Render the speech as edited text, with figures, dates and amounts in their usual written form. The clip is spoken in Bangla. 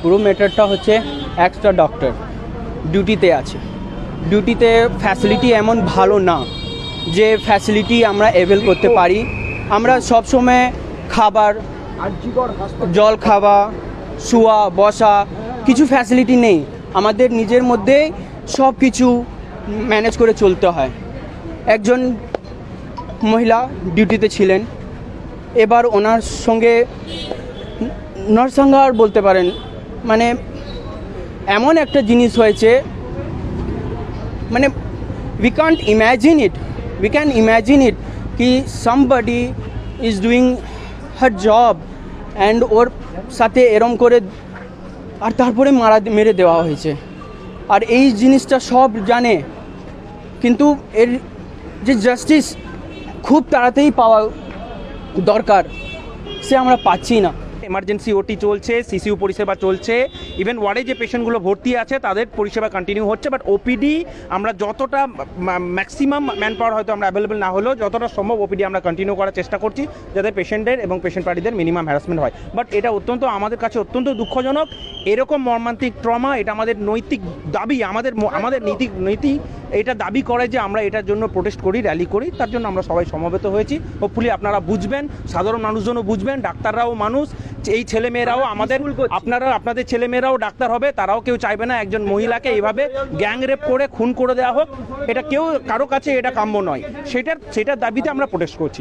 পুরো ম্যাটারটা হচ্ছে একটা ডক্টর ডিউটিতে আছে, ডিউটিতে ফ্যাসিলিটি এমন ভালো না যে ফ্যাসিলিটি আমরা অ্যাভেল করতে পারি। আমরা সবসময় খাবার, জল খাওয়া, শোয়া বসা কিছু ফ্যাসিলিটি নেই, আমাদের নিজের মধ্যে সব কিছু ম্যানেজ করে চলতে হয়। একজন মহিলা ডিউটিতে ছিলেন, এবার ওনার সঙ্গে নরসংহার বলতে পারেন, মানে এমন একটা জিনিস হয়েছে, মানে we can't imagine it कि somebody is doing her job and ওর সাথে এরম করে আর তারপরে মেরে দেওয়া হয়েছে। আর এই জিনিসটা সব জানে, কিন্তু এর যে জাস্টিস খুব তাড়াতাড়ি পাওয়া দরকার সে আমরা পাচ্ছি না। এমার্জেন্সি ওটি চলছে, সিসিইউ পরিষেবা চলছে, ইভেন ওয়ার্ডে যে পেশেন্টগুলো ভর্তি আছে তাদের পরিষেবা কন্টিনিউ হচ্ছে। বাট ওপিডি আমরা যতটা ম্যাক্সিমাম ম্যান পাওয়ার হয়তো আমরা অ্যাভেলেবেল না হলেও যতটা সম্ভব ওপিডি আমরা কন্টিনিউ করার চেষ্টা করছি, যাতে পেশেন্টের এবং পেশেন্ট পার্টিদের মিনিমাম হ্যারাসমেন্ট হয়। বাট এটা অত্যন্ত আমাদের কাছে অত্যন্ত দুঃখজনক। এরকম মর্মান্তিক ট্রমা, এটা আমাদের নৈতিক দাবি, আমাদের নীতি এটা দাবি করে যে আমরা এটার জন্য প্রোটেস্ট করি, র্যালি করি। তার জন্য আমরা সবাই সমবেত হয়েছি। হোপফুলি আপনারা বুঝবেন, সাধারণ মানুষজনও বুঝবেন, ডাক্তাররাও মানুষ, এই ছেলেমেয়েরাও আপনাদের ছেলেমেয়েরাও ডাক্তার হবে, তারাও কেউ চাইবে না একজন মহিলাকে এইভাবে গ্যাং রেপ করে খুন করে দেওয়া হোক। এটা কারো কাছে এটা কাম্য নয়, সেটার দাবিতে আমরা প্রোটেস্ট করছি।